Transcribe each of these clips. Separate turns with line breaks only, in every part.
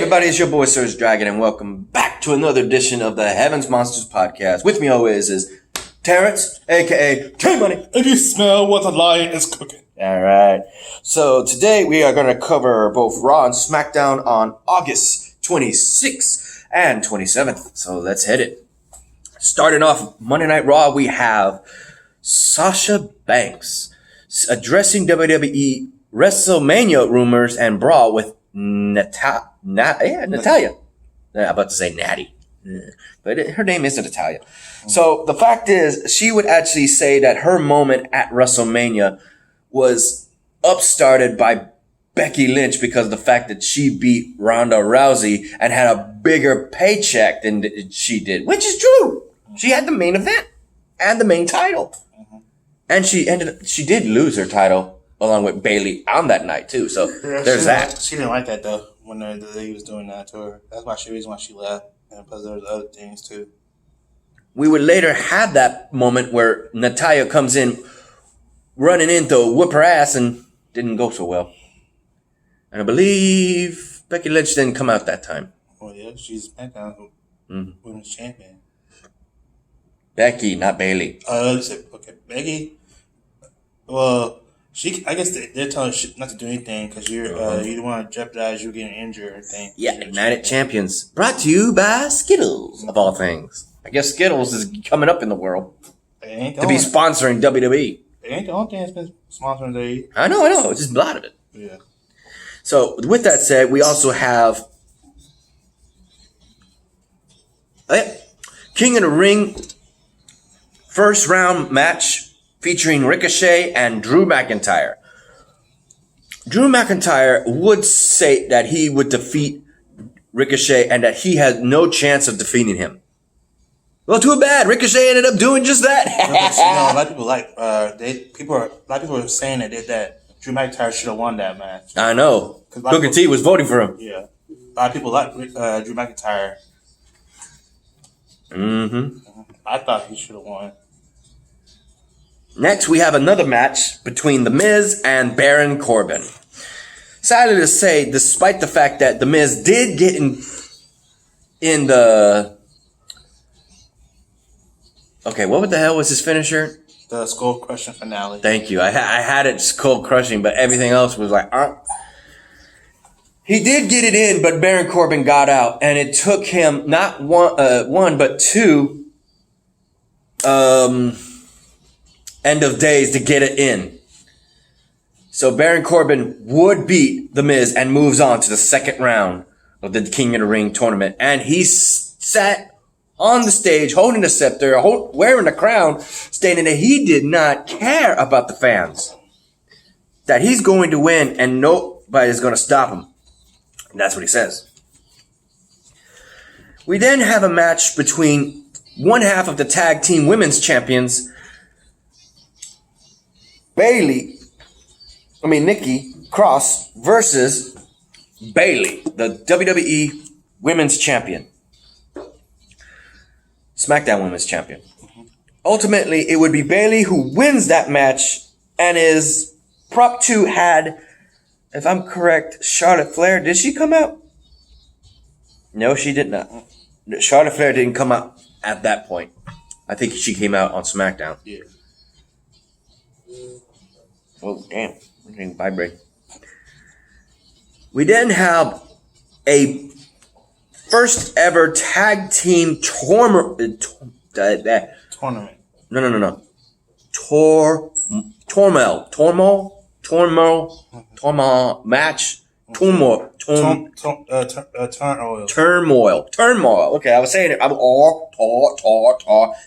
everybody, it's your boy SergDragon, and welcome back to another edition of the Heavens Monsters podcast. With me always is Terrence, aka T-Money.
And you smell what the lion is cooking.
Alright, so today we are going to cover both Raw and SmackDown on August 26th and 27th. So let's hit it. Starting off Monday Night Raw, we have Sasha Banks addressing WWE WrestleMania rumors and brawl with Natalya. I'm about to say Natty. But her name isn't Natalya. So the fact is, she would actually say that her moment at WrestleMania was upstarted by Becky Lynch because of the fact that she beat Ronda Rousey and had a bigger paycheck than she did, which is true. She had the main event and the main title. And she did lose her title along with Bayley on that night too. So there's that.
She didn't like that though when he was doing that to her. That's why the reason why she left. And plus there was other things too.
We would later have that moment where Natalya comes in running in to whoop her ass and didn't go so well. And I believe Becky Lynch didn't come out that time.
Oh yeah, she's SmackDown Women's Champion.
Becky, not Bayley.
You said okay, Becky. Well, I guess they're telling her not to do anything because you don't want to jeopardize you getting injured or anything.
Yeah, United Champions. Brought to you by Skittles, of all things. I guess Skittles is coming up in the world to be sponsoring WWE.
It ain't the only thing that's been sponsoring WWE.
I know. It's just a lot of it.
Yeah.
So, with that said, we also have King of the Ring first round match featuring Ricochet and Drew McIntyre. Drew McIntyre would say that he would defeat Ricochet and that he had no chance of defeating him. Well, too bad. Ricochet ended up doing just that.
A lot of people a lot of people are saying that Drew McIntyre should have won that match.
I know. Booker T was voting for him.
Yeah. A lot of people like Drew McIntyre. I thought he should have won.
Next, we have another match between The Miz and Baron Corbin. Sadly to say, despite the fact that The Miz did get in the... Okay, what the hell was his finisher?
The skull crushing finale.
Thank you. I had it skull crushing, but everything else was like... He did get it in, but Baron Corbin got out, and it took him not one but two... end of days to get it in. So Baron Corbin would beat The Miz and moves on to the second round of the King of the Ring tournament. And he sat on the stage holding the scepter, wearing the crown, stating that he did not care about the fans. That he's going to win and nobody is going to stop him. And that's what he says. We then have a match between one half of the tag team women's champions, Nikki Cross versus Bayley, the WWE Women's Champion. SmackDown Women's Champion. Ultimately, it would be Bayley who wins that match and is Prop 2 had, if I'm correct, Charlotte Flair. Did she come out? No, she did not. Charlotte Flair didn't come out at that point. I think she came out on SmackDown.
Yeah.
Oh, damn. I didn't vibrate. We have a first ever tag team tournament. No. Turmoil match. Turmoil. Okay, I was saying it.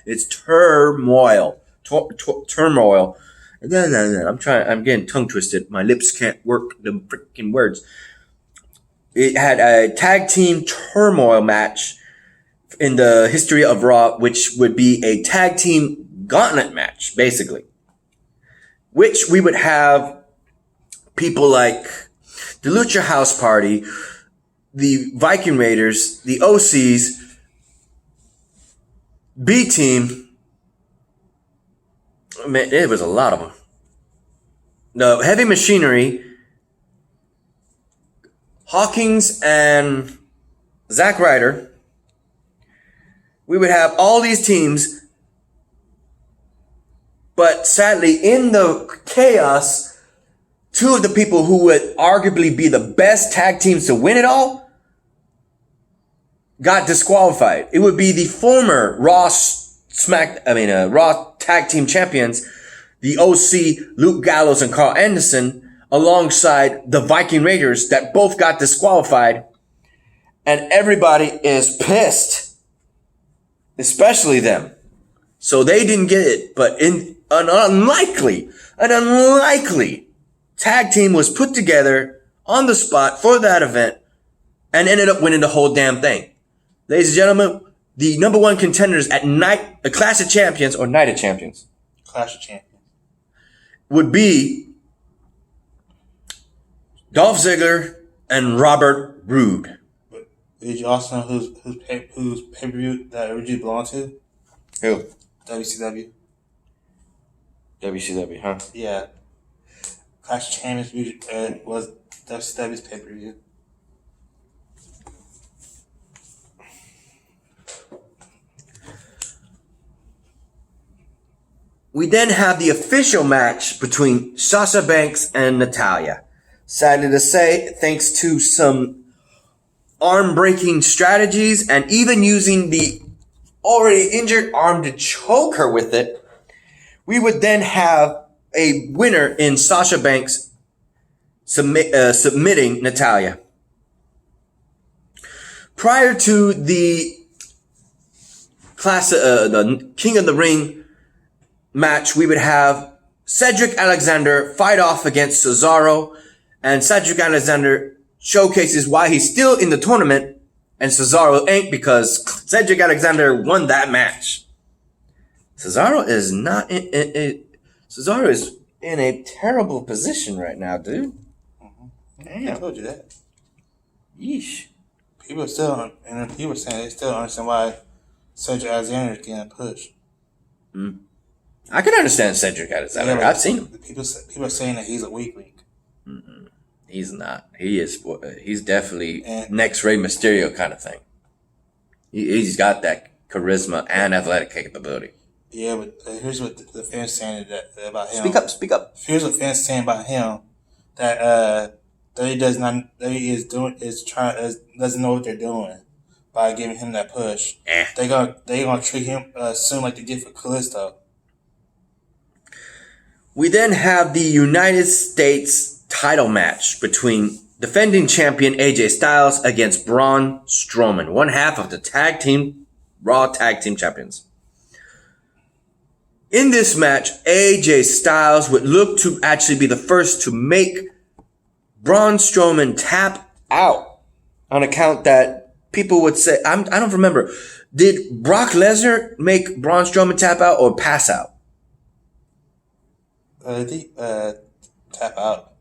It's turmoil. Turmoil. No. I'm getting tongue twisted. My lips can't work the freaking words. It had a tag team turmoil match in the history of Raw, which would be a tag team gauntlet match, basically. Which we would have people like the Lucha House Party, the Viking Raiders, the OCs, B-Team. Man, it was a lot of them. The Heavy Machinery, Hawkins and Zack Ryder. We would have all these teams, but sadly, in the chaos, two of the people who would arguably be the best tag teams to win it all got disqualified. It would be the former Raw tag team champions, the OC, Luke Gallows and Carl Anderson, alongside the Viking Raiders that both got disqualified. And everybody is pissed, especially them. So they didn't get it, but an unlikely tag team was put together on the spot for that event and ended up winning the whole damn thing. Ladies and gentlemen, the number one contenders at Clash of Champions or Night of Champions.
Clash of Champions.
Would be Dolph Ziggler and Robert Roode.
But did you also know whose pay-per-view that originally belonged to?
Who?
WCW.
WCW, huh?
Yeah. Clash of Champions was WCW's pay-per-view.
We then have the official match between Sasha Banks and Natalya. Sadly to say, thanks to some arm-breaking strategies and even using the already injured arm to choke her with it, we would then have a winner in Sasha Banks submitting Natalya. Prior to the the King of the Ring match, we would have Cedric Alexander fight off against Cesaro, and Cedric Alexander showcases why he's still in the tournament and Cesaro ain't, because Cedric Alexander won that match. Cesaro is not Cesaro is in a terrible position right now, dude.
Damn. I told you that.
Yeesh.
People still, and people saying they still don't understand why Cedric Alexander is getting pushed.
I can understand Cedric Alexander.
Yeah,
I've seen him.
People are saying that he's a weak link.
He's not. He is. He's definitely next Rey Mysterio kind of thing. He's got that charisma and athletic capability.
Yeah, but here's what the fans saying about him.
Speak up.
Here's what fans saying about him, that he doesn't know what they're doing by giving him that push. They gonna treat him soon like they did for Kalisto.
We then have the United States title match between defending champion AJ Styles against Braun Strowman, one half of the Raw Tag Team Champions. In this match, AJ Styles would look to actually be the first to make Braun Strowman tap out, on account that people would say, I don't remember, did Brock Lesnar make Braun Strowman tap out or pass out?
Tap out.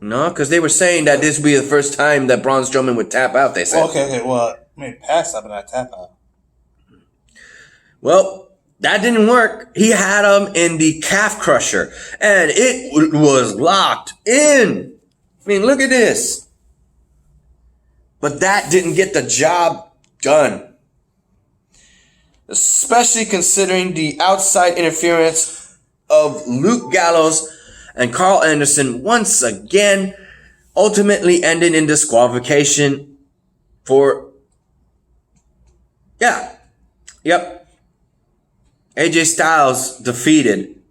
No, because they were saying that this would be the first time that Braun Strowman would tap out, they said.
Okay, well, I mean, pass out, but not tap out.
Well, that didn't work. He had him in the calf crusher, and it was locked in. I mean, look at this. But that didn't get the job done. Especially considering the outside interference of Luke Gallows and Carl Anderson once again, ultimately ending in disqualification for, AJ Styles defeated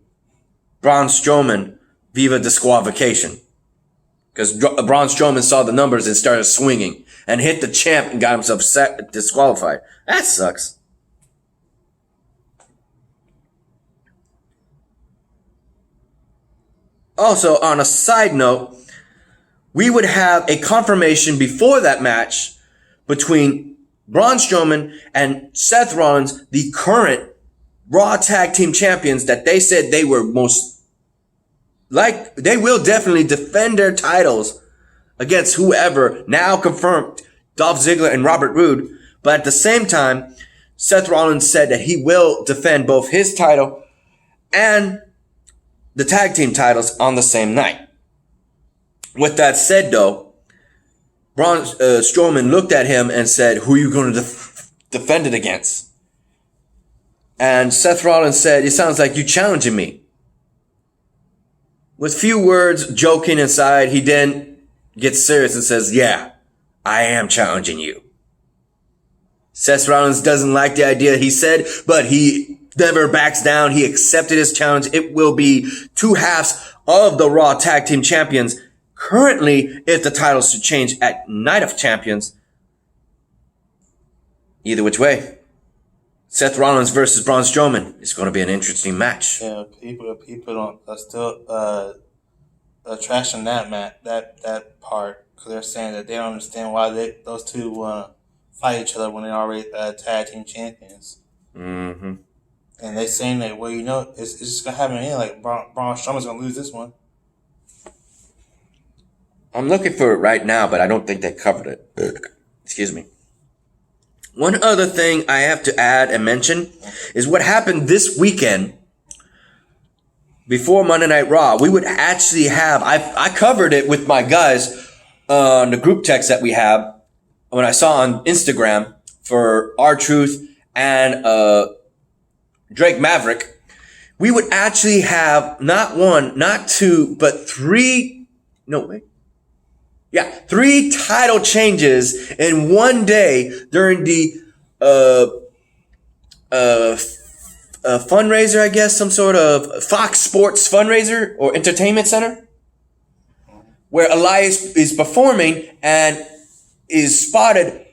Braun Strowman via disqualification. Because Braun Strowman saw the numbers and started swinging and hit the champ and got himself disqualified. That sucks. Also, on a side note, we would have a confirmation before that match between Braun Strowman and Seth Rollins, the current Raw Tag Team Champions, that they said they were they will definitely defend their titles against whoever, now confirmed, Dolph Ziggler and Robert Roode. But at the same time, Seth Rollins said that he will defend both his title and the tag team titles on the same night. With that said, though, Braun Strowman looked at him and said, "Who are you going to defend it against?" And Seth Rollins said, "It sounds like you challenging me." With few words, joking inside, he then gets serious and says, "Yeah, I am challenging you." Seth Rollins doesn't like the idea, he said, but he never backs down. He accepted his challenge. It will be 2 halves of the Raw Tag Team Champions. Currently, if the titles should change at Night of Champions, either which way, Seth Rollins versus Braun Strowman is going to be an interesting match.
Yeah, people are still trashing that part because they're saying that they don't understand why those two fight each other when they're already tag team champions.
Mm-hmm.
And they saying that, well, it's just gonna happen here. Like Braun Strowman's gonna lose this one.
I'm looking for it right now, but I don't think they covered it. Excuse me. One other thing I have to add and mention is what happened this weekend before Monday Night Raw. We would actually have, I covered it with my guys on the group text that we have when I saw on Instagram for R-Truth and Drake Maverick. We would actually have not 1, not 2, but 3, no way. Yeah, 3 title changes in one day during the fundraiser, I guess, some sort of Fox Sports fundraiser or entertainment center, where Elias is performing and is spotted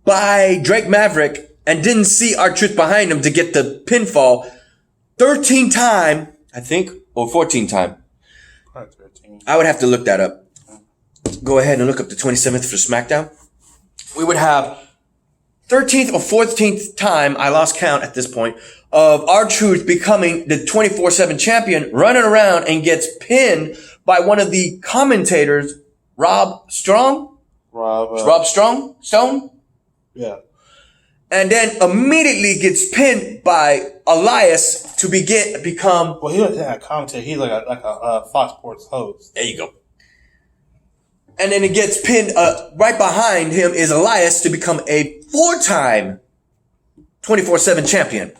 by Drake Maverick and didn't see R-Truth behind him to get the pinfall 13 time, I think, or 14 time.
Probably 13.
I would have to look that up. Go ahead and look up the 27th for SmackDown. We would have 13th or 14th time, I lost count at this point, of R-Truth becoming the 24/7 champion, running around and gets pinned by one of the commentators, Rob Strong? Rob Stone?
Yeah.
And then immediately gets pinned by Elias to become...
Well, he wasn't a commentator. He's like a Fox Sports host.
There you go. And then it gets pinned, right behind him is Elias to become a 4-time 24/7 champion.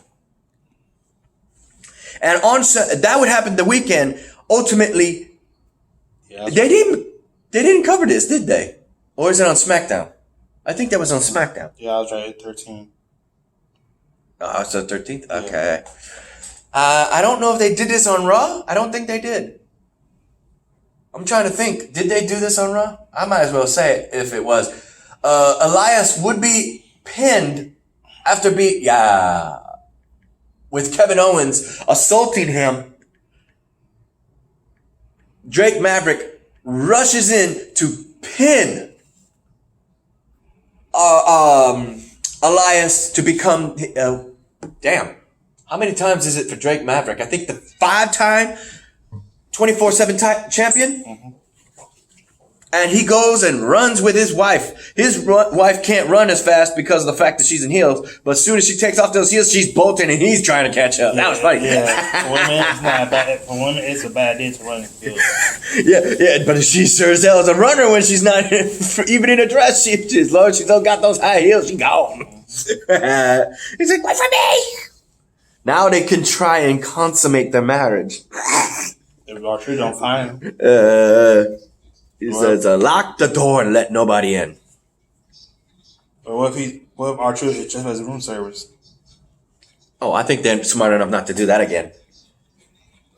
And that would happen the weekend. Ultimately,
Yeah,
they didn't cover this, did they? Or is it on SmackDown? I think that was on SmackDown.
Yeah, I was right at 13.
Oh, it's the 13th? Okay. I don't know if they did this on Raw. I don't think they did. I'm trying to think. Did they do this on Raw? I might as well say it if it was. Elias would be pinned after with Kevin Owens assaulting him. Drake Maverick rushes in to pin Elias to become damn. How many times is it for Drake Maverick? I think the 5-time 24/7 champion.
Mm-hmm.
And he goes and runs with his wife. His wife can't run as fast because of the fact that she's in heels. But as soon as she takes off those heels, she's bolting and he's trying to catch up. That was funny.
Yeah, for women, it's not bad. For women, it's a bad day to run in heels.
yeah. But she sure as hell is a runner when she's not even in a dress. As long as she don't got those high heels, she gone. He's like, wait for me. Now they can try and consummate their marriage.
If R-Truth don't find him.
He says, lock the door and let nobody in.
Or what if R-Truth just has room service?
Oh, I think they're smart enough not to do that again.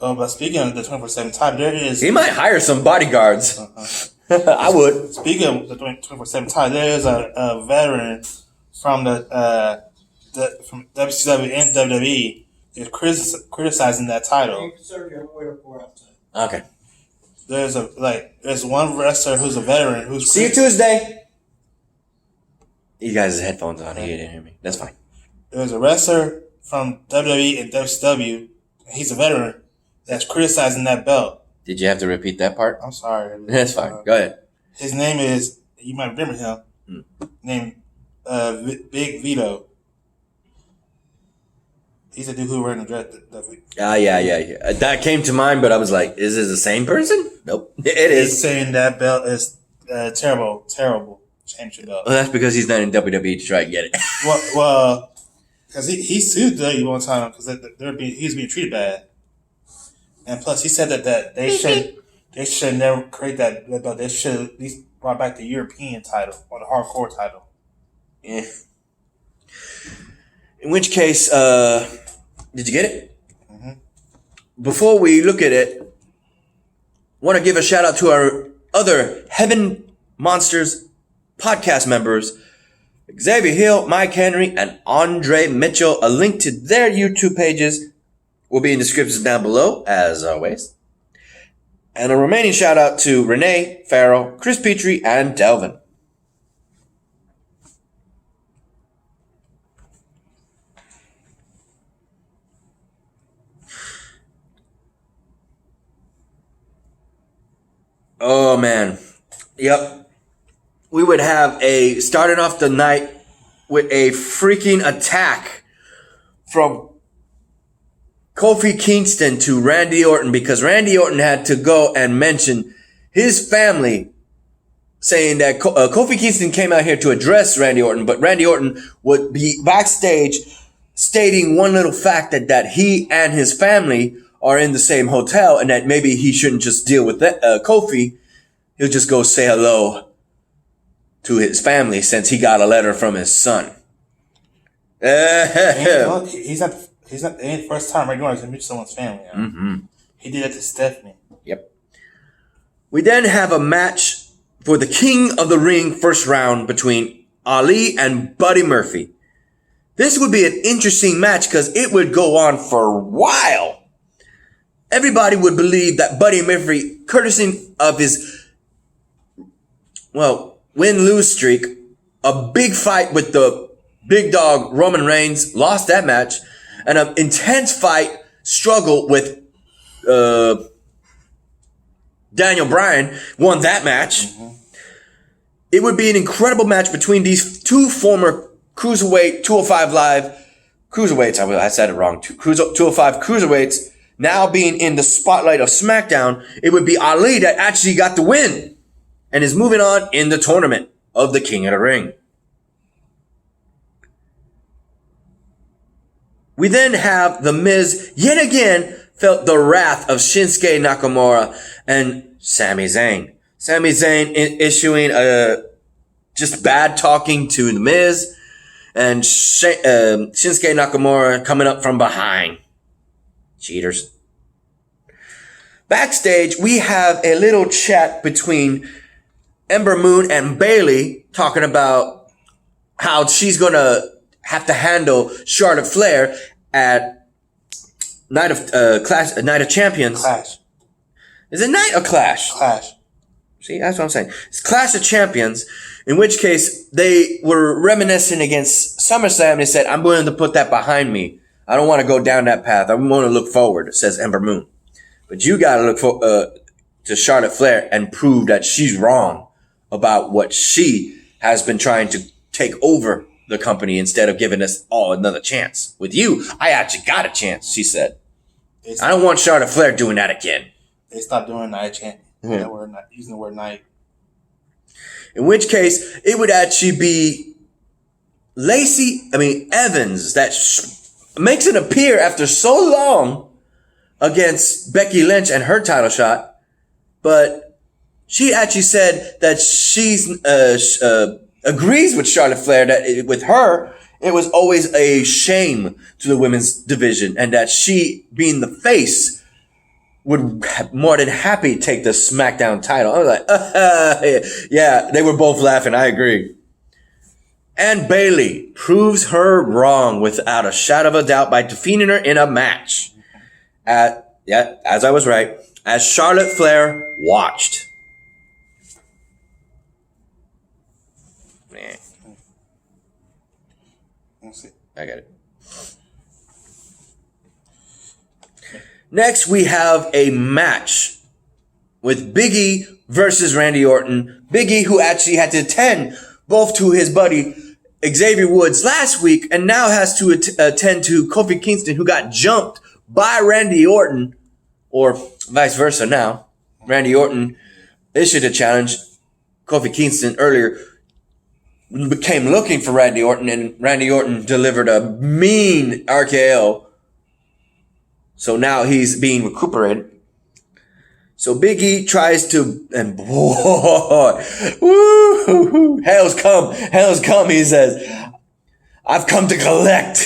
But speaking of the 24/7 title, there is...
He might hire some bodyguards. I would.
Speaking of the 24/7 title, there is a veteran from from WCW and WWE is criticizing that title.
Okay.
There's one wrestler who's a veteran who's...
See you Tuesday. You guys' headphones on. He didn't hear me. That's fine.
There's a wrestler from WWE and WCW. He's a veteran that's criticizing that belt.
Did you have to repeat that part?
I'm sorry.
That's fine. Go ahead.
His name is... You might remember him. Named Big Vito. He's a dude who ran the dress.
Yeah. That came to mind, but I was like, is it the same person? Nope. It is.
He's saying that belt is terrible. championship belt.
Well, that's because he's not in WWE to try and get it.
Well, because he sued WWE one time because he was being treated bad, and plus he said that they should never create that belt. They should at least brought back the European title or the hardcore title.
Yeah. In which case, did you get it? Mm-hmm. Before we look at it, want to give a shout out to our other Heaven Monsters podcast members, Xavier Hill, Mike Henry, and Andre Mitchell. A link to their YouTube pages will be in the description down below, as always. And a remaining shout out to Renee, Farrell, Chris Petrie, and Delvin. Oh, man. Yep. We would have starting off the night with a freaking attack from Kofi Kingston to Randy Orton, because Randy Orton had to go and mention his family, saying that Kofi Kingston came out here to address Randy Orton, but Randy Orton would be backstage stating one little fact that he and his family are in the same hotel, and that maybe he shouldn't just deal with that, Kofi. He'll just go say hello to his family since he got a letter from his son.
He's not the first time Randy Orton has mentioned someone's family. Mm-hmm. He did that to Stephanie.
Yep. We then have a match for the King of the Ring first round between Ali and Buddy Murphy. This would be an interesting match because it would go on for a while. Everybody would believe that Buddy Murphy, courtesy of his, win-lose streak, a big fight with the big dog Roman Reigns, lost that match, and an intense fight struggle with Daniel Bryan, won that match. Mm-hmm. It would be an incredible match between these two former Cruiserweight 205 Live Cruiserweights. I said it wrong. 205 Cruiserweights now being in the spotlight of SmackDown. It would be Ali that actually got the win and is moving on in the tournament of the King of the Ring. We then have The Miz yet again felt the wrath of Shinsuke Nakamura and Sami Zayn. Sami Zayn issuing just bad talking to The Miz, and Shinsuke Nakamura coming up from behind. Cheaters. Backstage, we have a little chat between Ember Moon and Bayley talking about how she's going to have to handle Charlotte Flair at Night of Champions.
Clash.
Is it Night or Clash?
Clash.
See, that's what I'm saying. It's Clash of Champions, in which case they were reminiscing against SummerSlam. They said, I'm willing to put that behind me. I don't want to go down that path. I want to look forward, says Ember Moon. But you got to look to Charlotte Flair and prove that she's wrong about what she has been trying to take over the company instead of giving us all another chance. With you, I actually got a chance, she said. I don't want Charlotte Flair doing that again.
They stopped doing night champion. Mm-hmm. Using the word night.
In which case, it would actually be Evans that makes it appear after so long against Becky Lynch and her title shot. But she actually said that she's agrees with Charlotte Flair that with her, it was always a shame to the women's division, and that she, being the face, would more than happy take the SmackDown title. I was like, yeah, they were both laughing. I agree. And Bayley proves her wrong without a shadow of a doubt by defeating her in a match. As I was right, as Charlotte Flair watched. Man. I got it. Next, we have a match with Big E versus Randy Orton. Big E, who actually had to attend both to his buddy Xavier Woods last week, and now has to attend to Kofi Kingston, who got jumped by Randy Orton, or vice versa now. Randy Orton issued a challenge. Kofi Kingston earlier came looking for Randy Orton, and Randy Orton delivered a mean RKO. So now he's being recuperated. So Big E tries to, and boy, woo, hell's come, he says. I've come to collect.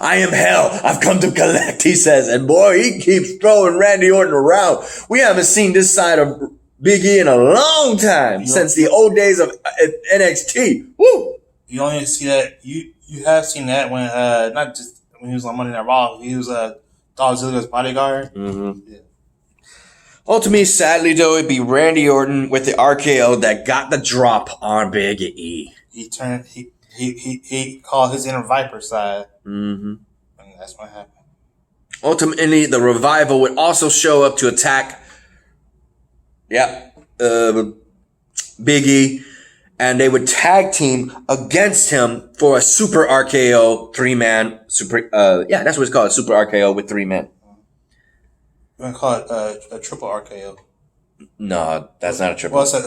I am hell. I've come to collect, he says. And boy, he keeps throwing Randy Orton around. We haven't seen this side of Big E in a long time, since the old days of NXT. Woo!
You only see that, you have seen that when, not just when he was on Monday Night Raw, he was Dolph Ziggler's bodyguard.
Mm-hmm. Yeah. Ultimately, sadly though, it'd be Randy Orton with the RKO that got the drop on Big E.
He called his inner Viper side.
Mm-hmm.
And that's what happened.
Ultimately, the Revival would also show up to attack Big E, and they would tag team against him for a super RKO 3-man that's what it's called, a super RKO with 3 men.
You want to call it a triple RKO?
No, that's not a triple.
Well, I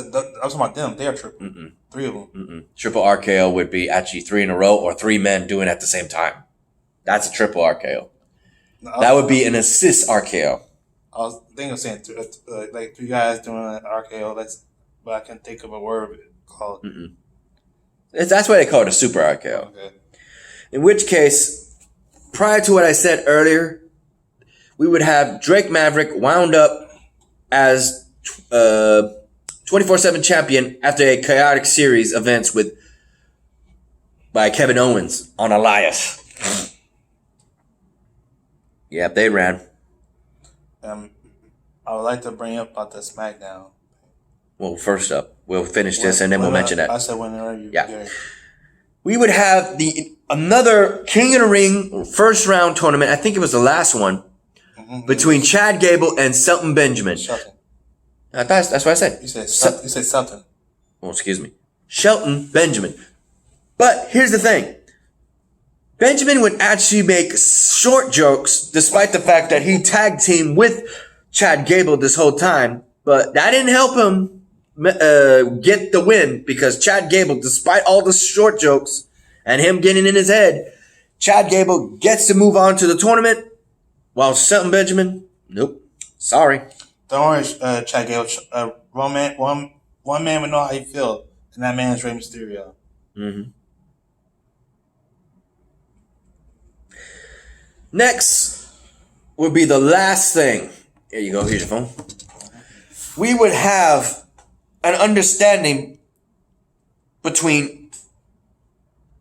was talking about them. They are triple. Mm-mm. 3 of them.
Mm-mm. Triple RKO would be actually 3 in a row or 3 men doing it at the same time. That's a triple RKO. No, that would be an assist RKO.
I was thinking of saying like 3 guys doing an RKO. But I can't think of a word called.
That's why they call it a super RKO.
Okay.
In which case, prior to what I said earlier, we would have Drake Maverick wound up as 24/7 champion after a chaotic series of events by Kevin Owens on Elias. Yep, they ran.
I would like to bring up about the SmackDown.
Well, first up, we'll finish this and then we'll mention that.
I said whenever you.
Yeah. We would have another King of the Ring first round tournament. I think it was the last one. Between Chad Gable and Sultan Benjamin.
Shelton.
That's what I said.
You said Sultan.
Oh, excuse me. Shelton Benjamin. But here's the thing. Benjamin would actually make short jokes despite the fact that he tag teamed with Chad Gable this whole time. But that didn't help him get the win, because Chad Gable, despite all the short jokes and him getting in his head, Chad Gable gets to move on to the tournament. While Shelton Benjamin, nope. Sorry.
Don't worry, Chad Gable. One man would know how you feel, and that man is Rey Mysterio.
Mm-hmm. Next would be the last thing. Here you go. Here's your phone. We would have an understanding between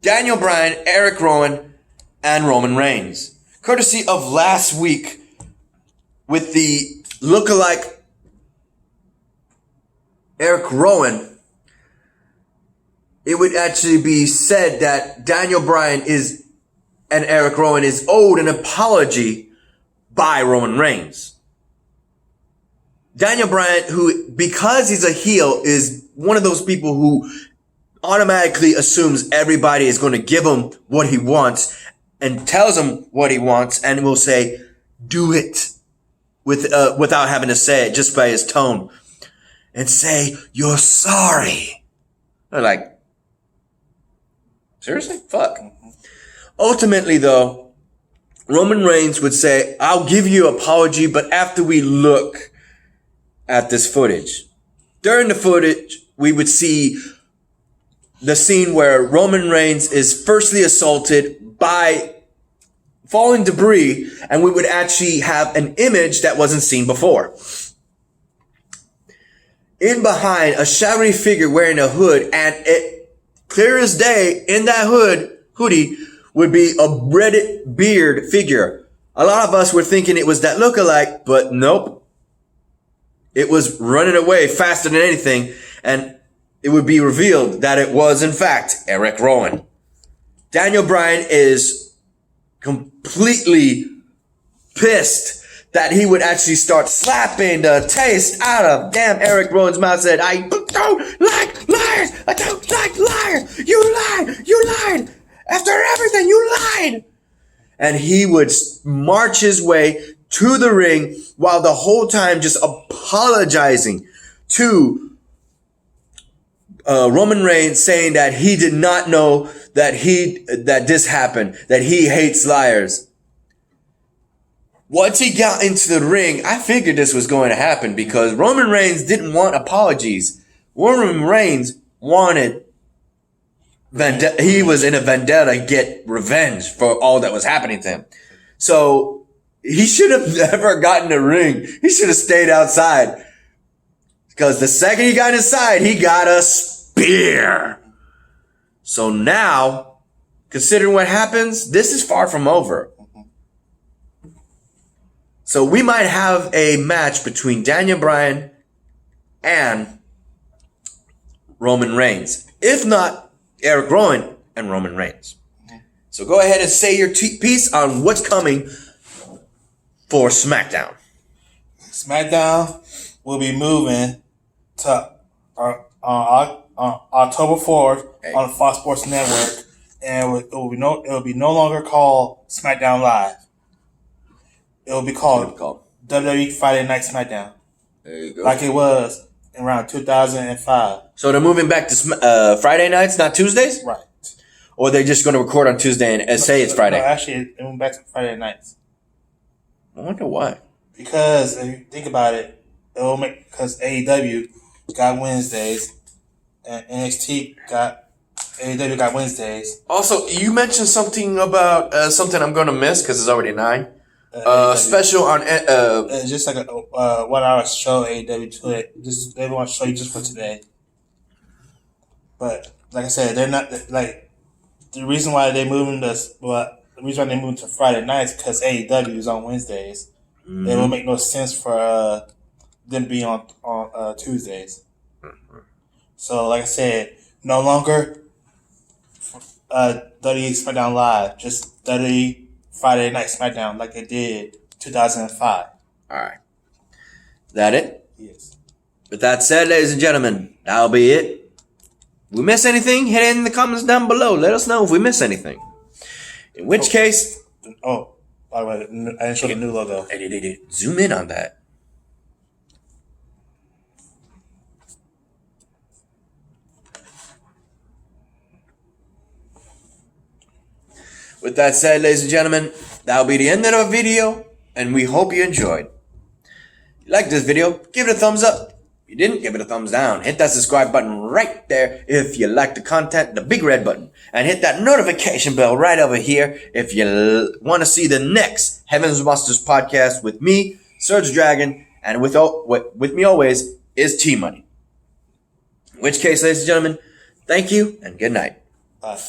Daniel Bryan, Eric Rowan, and Roman Reigns. Courtesy of last week with the lookalike Eric Rowan, it would actually be said that Daniel Bryan and Eric Rowan is owed an apology by Roman Reigns. Daniel Bryan, who, because he's a heel, is one of those people who automatically assumes everybody is going to give him what he wants and tells him what he wants, and will say, do it, without having to say it, just by his tone. And say, you're sorry. They're like, seriously? Fuck. Ultimately, though, Roman Reigns would say, I'll give you an apology, but after we look at this footage. During the footage, we would see the scene where Roman Reigns is firstly assaulted by falling debris, and we would actually have an image that wasn't seen before. In behind, a shadowy figure wearing a hood, and it, clear as day, in that hoodie, would be a red beard figure. A lot of us were thinking it was that lookalike, but nope. It was running away faster than anything, and it would be revealed that it was, in fact, Eric Rowan. Daniel Bryan is completely pissed that he would actually start slapping the taste out of damn Eric Rowan's mouth. Said, I don't like liars. I don't like liars. You lied. After everything, you lied. And he would march his way to the ring while the whole time just apologizing to Roman Reigns saying that he did not know that this happened, that he hates liars. Once he got into the ring, I figured this was going to happen because Roman Reigns didn't want apologies. Roman Reigns wanted he was in a vendetta to get revenge for all that was happening to him. So he should have never gotten the ring. He should have stayed outside. Because the second he got inside, he got a spear. So now, considering what happens, this is far from over. So we might have a match between Daniel Bryan and Roman Reigns. If not, Eric Rowan and Roman Reigns. So go ahead and say your piece on what's coming for SmackDown.
SmackDown will be moving to October 4th on the Fox Sports Network, and it will be no longer called SmackDown Live. It will be called WWE Friday Night SmackDown.
There you go.
Like it was around 2005.
So they're moving back to Friday nights, not Tuesdays?
Right.
Or they're just going to record on Tuesday and say it's Friday?
No, actually, it went back to Friday nights.
I wonder why.
Because if you think about it, it will make because AEW got Wednesdays and AEW got Wednesdays.
Also, you mentioned something about something I'm going to miss because it's already 9. Special on
it's just like a 1 hour show AEW to it. Just they want to show you just for today. But like I said, they're not like the reason why they moving this. Well, the reason why they moved to Friday nights because AEW is on Wednesdays. Mm-hmm. It will make no sense for them being on Tuesdays. Mm-hmm. So like I said, no longer WWE SmackDown Live, just WWE Friday Night SmackDown like it did 2005.
All right. Is that it?
Yes.
With that said, ladies and gentlemen, that'll be it. If we miss anything, hit it in the comments down below. Let us know if we miss anything. In which case...
Oh, by the way, I didn't show the new logo.
Zoom in on that. With that said, ladies and gentlemen, that'll be the end of the video, and we hope you enjoyed. If you liked this video, give it a thumbs up. If you didn't, give it a thumbs down. Hit that subscribe button right there if you like the content, the big red button. And hit that notification bell right over here if you want to see the next Heaven's Monsters podcast with me, SergDragon, and with me always is T-Money. In which case, ladies and gentlemen, thank you and good night.
Bye.